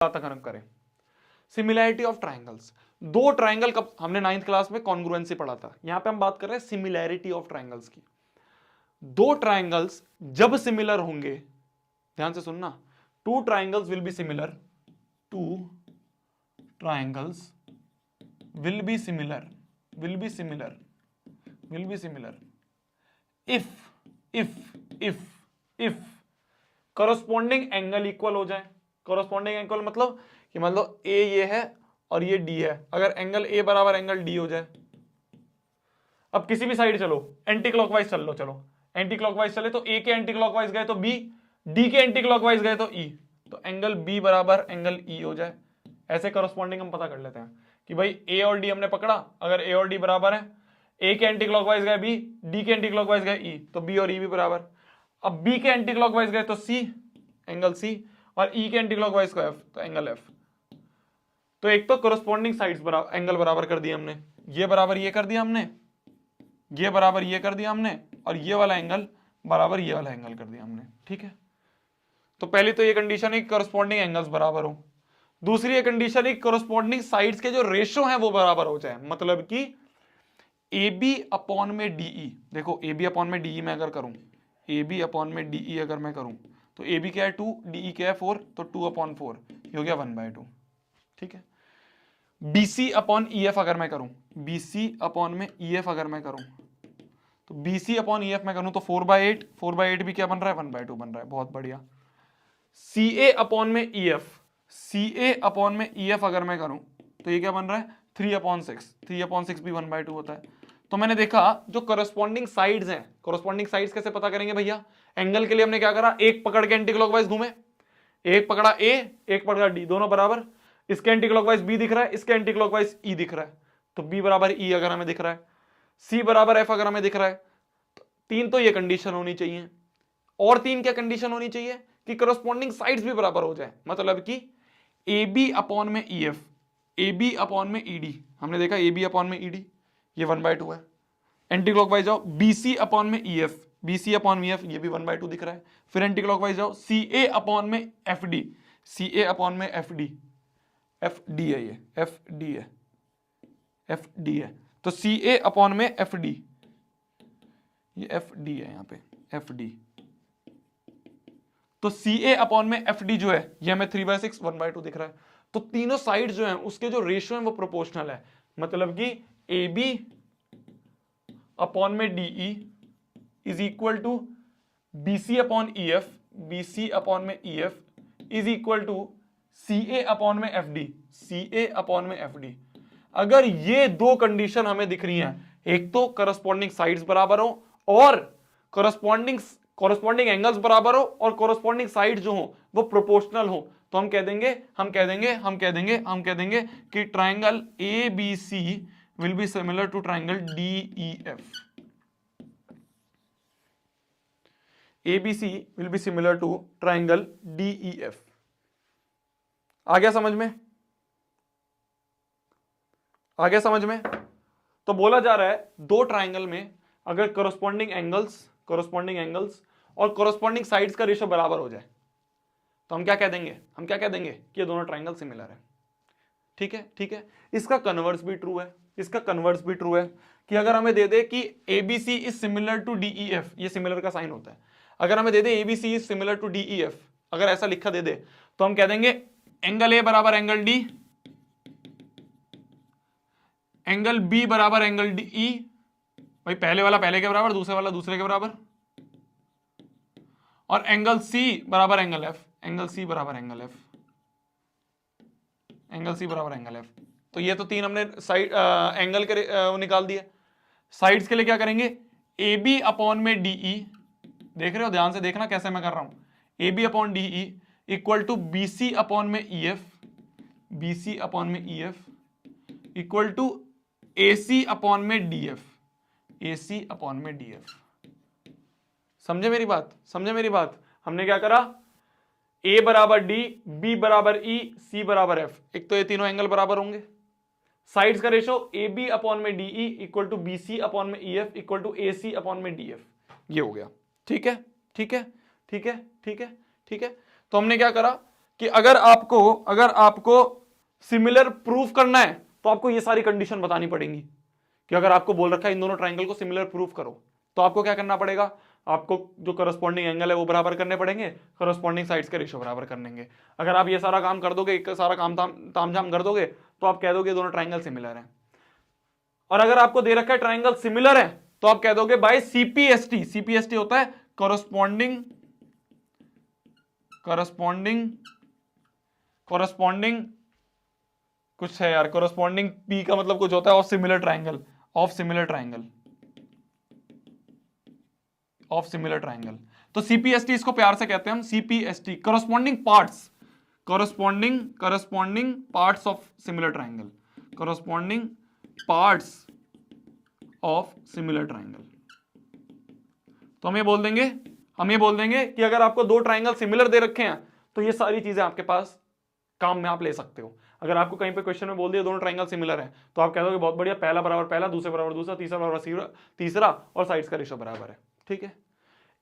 तक हम करें सिमिलैरिटी ऑफ ट्राइंगल्स। दो ट्राइंगल कब हमने 9th क्लास में कॉन्ग्रुएंसी पढ़ा था, यहां पे हम बात कर रहे हैं सिमिलैरिटी ऑफ ट्राइंगल्स की। दो ट्राइंगल्स जब सिमिलर होंगे, ध्यान से सुनना, two triangles will be similar, two triangles will be similar, will be similar, will be similar if corresponding angle equal हो जाए। करस्पॉन्डिंग एंगल मतलब कि मान लो ए ये है और ये डी है, अगर एंगल ए बराबर एंगल डी हो जाए। अब किसी भी साइड चलो, एंटी क्लॉकवाइज चल लो, चलो एंटी क्लॉकवाइज चले तो ए के एंटी क्लॉकवाइज गए तो बी, डी के एंटी क्लॉकवाइज गए तो ई, तो एंगल बी बराबर एंगल ई हो जाए। ऐसे करस्पॉन्डिंग हम पता कर लेते हैं कि भाई ए और डी हमने पकड़ा, अगर ए और डी बराबर है, ए के एंटी क्लॉकवाइज गए बी, डी के एंटी क्लॉकवाइज गए ई, तो बी और ई भी बराबर। अब बी के एंटी क्लॉकवाइज गए तो सी, एंगल सी, और ई के एंटी क्लॉकवाइज को एफ, तो एंगल एफ। तो एक तो करस्पॉन्डिंग साइड्स बराबर, एंगल बराबर कर दिया हमने, ये बराबर ये कर दिया हमने, ये बराबर ये कर दिया हमने, और ये वाला एंगल बराबर ये वाला एंगल कर दिया हमने। ठीक है, तो पहली तो ये कंडीशन है कि करस्पॉन्डिंग एंगल्स बराबर हो। दूसरी ये कंडीशन है करस्पॉन्डिंग साइड्स के जो रेशियो है वो बराबर हो जाए, मतलब कि ए बी अपॉन में डीई। देखो ए बी अपॉन में डीई मैं अगर करूं, ए बी अपॉन में डीई अगर मैं करूं, तो ए बी क्या है 2, डीई क्या है 4, तो 2/4 ये हो गया 1/2। ठीक है, BC अपॉन EF अगर मैं करूं, BC अपॉन में EF अगर मैं करूं, तो BC अपॉन EF मैं करूं तो 4/8, 4/8 भी क्या बन रहा है 1/2 बन रहा है, बहुत बढ़िया। CA अपॉन में EF, CA अपॉन में EF अगर मैं करूं तो ये क्या बन रहा है 3/6, 3/6 भी 1/2 होता है। तो मैंने देखा जो करस्पॉन्डिंग साइड्स हैं, करस्पॉन्डिंग साइड्स कैसे पता करेंगे भैया, एंगल के लिए हमने क्या करा, एक पकड़ के एंटी क्लॉकवाइज घूमे, एक पकड़ा A, एक पकड़ा D, दोनों बराबर, इसके एंटी क्लॉकवाइज B दिख रहा है, इसके एंटी क्लॉकवाइज E दिख रहा है, तो B बराबर E अगर हमें दिख रहा है, C बराबर F अगर हमें दिख रहा है, तो तीन तो ये कंडीशन होनी चाहिए। और तीन क्या कंडीशन होनी चाहिए कि करस्पॉन्डिंग साइड्स भी बराबर हो जाए, मतलब कि AB अपॉन में EF, AB अपॉन में ED, हमने देखा AB अपॉन में ED ये 1/2 है। एंटी क्लॉकवाइज जाओ BC अपॉन में EF, BC अपॉन में EF ये भी 1/2 दिख रहा है। फिर एंटी क्लॉकवाइज जाओ CA अपॉन में FD, CA अपॉन में FD, FD है ये, FD है, FD है, तो CA अपॉन में FD, ये FD है यहाँ पे FD, तो CA अपॉन में FD जो है ये हमें 3/6 1/2 दिख रहा है। तो तीनों साइड जो हैं उसके जो रेशियो है वो प्रोपोर्शनल है, मतलब कि AB अपॉन में DE is equal to BC upon EF, BC upon में EF is equal to CA upon में FD, CA अपॉन में FD। अगर ये दो कंडीशन हमें दिख रही हैं, एक तो करस्पॉन्डिंग साइड्स बराबर हो और करस्पॉन्डिंग एंगल्स बराबर हो और करस्पॉन्डिंग साइड जो हो वो प्रोपोर्शनल हो, तो हम कह देंगे कि triangle ABC will be similar to triangle DEF। ABC will be similar to triangle DEF। आ गया समझ में, आ गया समझ में। तो बोला जा रहा है दो ट्राइंगल में अगर करस्पॉन्डिंग एंगल्स और करस्पॉन्डिंग साइड्स का रेशियो बराबर हो जाए तो हम क्या कह देंगे, कि ये दोनों ट्राइंगल सिमिलर है। ठीक है, ठीक है। इसका कन्वर्स भी ट्रू है, कि अगर हमें दे दे कि ABC is similar to DEF, ये सिमिलर का साइन होता है, अगर हमें दे दे ABC is similar to DEF, अगर ऐसा लिखा दे दे तो हम कह देंगे एंगल A बराबर एंगल D, एंगल B बराबर एंगल DE, भाई पहले वाला पहले के बराबर, दूसरे वाला दूसरे के बराबर, और एंगल C बराबर एंगल F, एंगल C बराबर एंगल F, एंगल C बराबर एंगल F। तो ये तो तीन हमने साइड एंगल के निकाल दिए। साइड्स के लिए क्या करेंगे, AB अपॉन में DE, देख रहे हो, ध्यान से देखना कैसे मैं कर रहा हूं, AB upon DE equal to BC upon में EF, BC अपॉन में EF equal to AC upon में DF, AC अपॉन में DF। समझे मेरी बात, हमने क्या करा, A बराबर D, B बराबर E, C बराबर F, एक तो ये तीनों एंगल बराबर होंगे। साइड्स का रेशो AB अपॉन में DE equal to BC upon में EF equal to AC upon में DF, ये हो गया। ठीक है। तो हमने क्या करा, कि अगर आपको सिमिलर प्रूफ करना है तो आपको ये सारी कंडीशन बतानी पड़ेंगी कि अगर आपको बोल रखा है इन दोनों ट्राइंगल को सिमिलर प्रूफ करो तो आपको क्या करना पड़ेगा, आपको जो करस्पॉन्डिंग एंगल है वो बराबर करने पड़ेंगे, करस्पॉन्डिंग साइड्स के रेशियो बराबर करने। अगर आप ये सारा काम कर दोगे, सारा काम तामझाम कर दोगे तो आप कह दोगे दोनों ट्राइंगल सिमिलर हैं। और अगर आपको दे रखा है ट्राइंगल सिमिलर है तो आप कह दोगे बाय सीपीएसटी। सीपीएसटी होता है करस्पॉन्डिंग कुछ है यार, करस्पॉन्डिंग पी का मतलब कुछ होता है of similar triangle, of similar triangle. तो सीपीएसटी इसको प्यार से कहते हैं हम CPST, corresponding parts of similar triangle, corresponding parts of similar triangle. तो हम ये बोल देंगे कि अगर आपको दो ट्राइंगल सिमिलर दे रखे हैं तो ये सारी चीजें आपके पास काम में आप ले सकते हो। अगर आपको कहीं पे क्वेश्चन में बोल दिया दोनों ट्राइंगल सिमिलर है तो आप कह दोगे बहुत बढ़िया, पहला बराबर पहला, दूसरे बराबर दूसरा, तीसरा बराबर तीसरा और साइड्स का रेशियो बराबर है। ठीक है,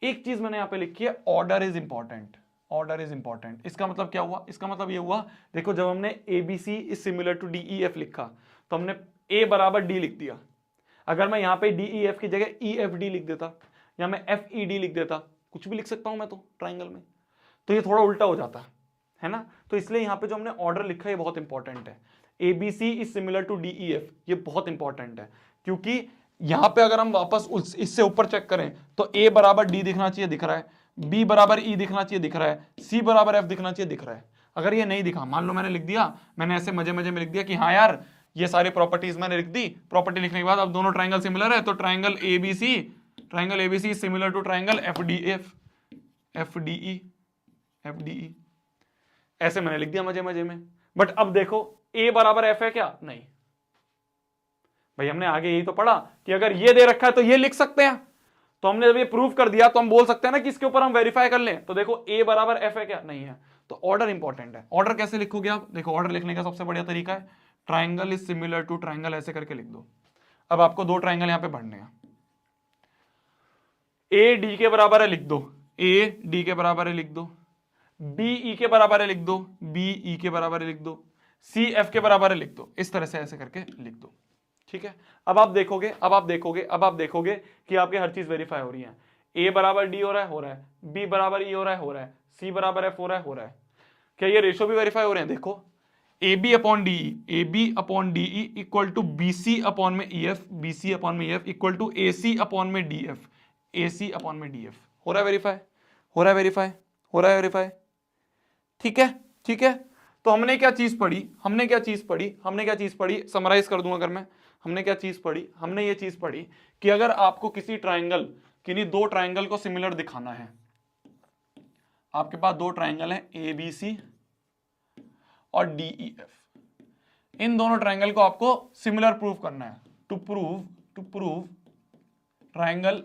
एक चीज मैंने यहां पे लिखी है, ऑर्डर इज इंपॉर्टेंट। इसका मतलब क्या हुआ, इसका मतलब ये हुआ, देखो जब हमने ABC is similar to DEF लिखा तो हमने A बराबर D लिख दिया। अगर मैं यहां पे DEF की जगह EFD लिख देता या मैं FED लिख देता, कुछ भी लिख सकता हूं मैं तो ट्राइंगल में, तो ये थोड़ा उल्टा हो जाता है ना। तो इसलिए यहां पे जो हमने ऑर्डर लिखा है ये बहुत इंपॉर्टेंट है। ABC is similar to DEF, ये बहुत इंपॉर्टेंट है क्योंकि यहां पे अगर हम वापस इससे ऊपर चेक करें तो A बराबर D दिखना चाहिए, दिख रहा है, B बराबर E दिखना चाहिए, दिख रहा है, C बराबर F दिखना चाहिए, दिख रहा है। अगर ये नहीं दिखा, मान लो मैंने लिख दिया, मैंने ऐसे मजे में लिख दिया कि हाँ यार ये सारी प्रॉपर्टीज मैंने लिख दी, प्रॉपर्टी लिखने के बाद अब दोनों ट्राइंगल सिमिलर है तो triangle ABC similar to triangle FDE, ऐसे मैंने लिख दिया मजे में। बट अब देखो A बराबर F है क्या, नहीं भाई, हमने आगे यही तो पढ़ा कि अगर ये दे रखा है तो ये लिख सकते हैं, तो हमने जब ये प्रूफ कर दिया तो हम बोल सकते हैं ना कि इसके ऊपर हम वेरीफाई कर लें। तो देखो A बराबर F है क्या, नहीं है, तो ऑर्डर इंपॉर्टेंट है। ऑर्डर कैसे लिखोगे आप, देखो ऑर्डर लिखने का सबसे बढ़िया तरीका है triangle is similar to triangle, ऐसे करके लिख दो। अब आपको दो ट्राइंगल यहां पे बढ़ने हैं, A D के बराबर है लिख दो, A D के बराबर है लिख दो, B E के बराबर है लिख दो, B E के बराबर है लिख दो, C F के बराबर है लिख दो, इस तरह से ऐसे करके लिख दो। ठीक है, अब आप देखोगे कि आपके हर चीज वेरीफाई हो रही है। A बराबर D हो रहा है, B बराबर E हो रहा है, C बराबर F हो रहा है। क्या ये रेशो भी वेरीफाई हो रहे हैं, देखो AB upon DE equal to BC upon में EF equal to AC upon में DF, हो रहा है वेरीफाई। ठीक है, तो हमने क्या चीज पढ़ी, समराइज कर दूं अगर मैं, हमने क्या चीज पढ़ी, हमने ये चीज पढ़ी कि अगर आपको किसी ट्राइंगल, किन्हीं दो ट्राइंगल को सिमिलर दिखाना है, आपके पास दो ट्राइंगल हैं ABC और DEF, इन दोनों ट्राइंगल को आपको सिमिलर प्रूव करना है। To prove triangle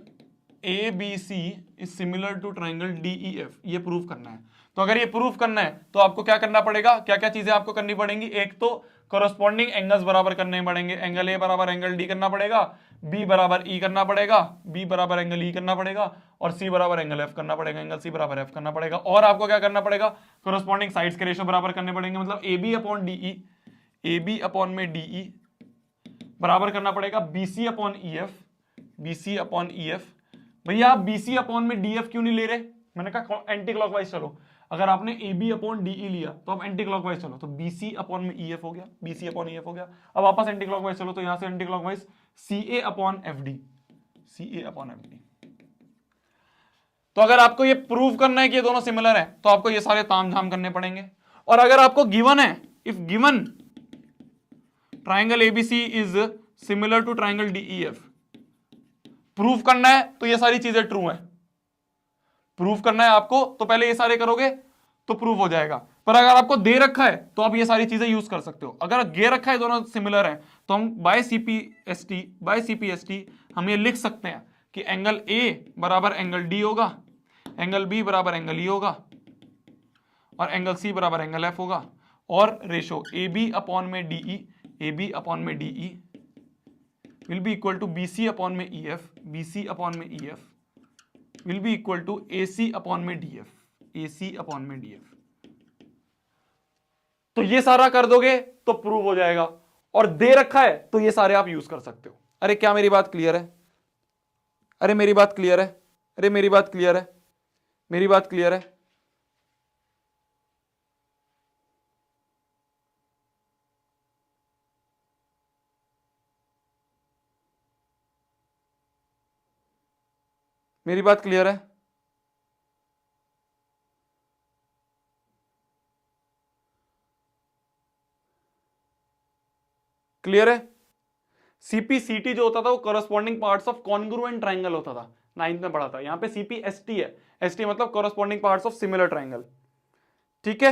ABC is similar to triangle DEF, ये प्रूव करना है। तो अगर ये प्रूफ करना है तो आपको क्या करना पड़ेगा, क्या क्या चीजें आपको करनी पड़ेंगी, एक तो कॉरस्पॉन्डिंग एंगल्स बराबर करने पड़ेंगे, एंगल A बराबर एंगल D करना पड़ेगा, B बराबर E करना पड़ेगा, B बराबर एंगल E करना पड़ेगा और C बराबर एंगल F करना पड़ेगा, एंगल C बराबर F करना पड़ेगा। और आपको क्या करना पड़ेगा, कॉरस्पॉन्डिंग साइड्स के रेशियो बराबर करने पड़ेंगे, मतलब AB अपॉन में DE बराबर करना पड़ेगा BC अपॉन EF। भैया आप BC अपॉन में DF क्यों नहीं ले रहे, मैंने कहा एंटी क्लॉकवाइज चलो। अगर आपने AB अपॉन DE लिया तो आप एंटी क्लॉकवाइज चलो, तो BC अपॉन में EF हो गया, BC अपॉन EF हो गया। अब वापस एंटी क्लॉकवाइज चलो, तो यहां से anti clockwise CA upon FD। तो अगर आपको ये प्रूव करना है कि ये दोनों सिमिलर है तो आपको ये सारे तामझाम करने पड़ेंगे। और अगर आपको गिवन है, if given triangle ABC is similar to triangle DEF, proof करना है तो ये सारी चीजें ट्रू है, प्रूफ करना है आपको तो पहले ये सारे करोगे तो प्रूफ हो जाएगा। पर अगर आपको दे रखा है तो आप ये सारी चीजें यूज कर सकते हो। अगर दे रखा है दोनों सिमिलर है तो हम बाय CPST हम ये लिख सकते हैं कि एंगल A बराबर एंगल D होगा, एंगल B बराबर एंगल E होगा और एंगल C बराबर एंगल F होगा, और रेशो AB अपॉन में DE will be equal to BC upon में EF will be equal to AC upon में DF। तो ये सारा कर दोगे तो प्रूव हो जाएगा, और दे रखा है तो ये सारे आप यूज कर सकते हो। अरे क्या मेरी बात क्लियर है? अरे मेरी बात क्लियर है? अरे मेरी बात क्लियर है? मेरी बात क्लियर है? मेरी बात क्लियर है? क्लियर है? सीपीसीटी जो होता था वो corresponding parts of congruent triangle होता था, 9th में पढ़ा था। यहां पे सीपीएसटी है, एसटी मतलब corresponding parts of similar triangle. ठीक है,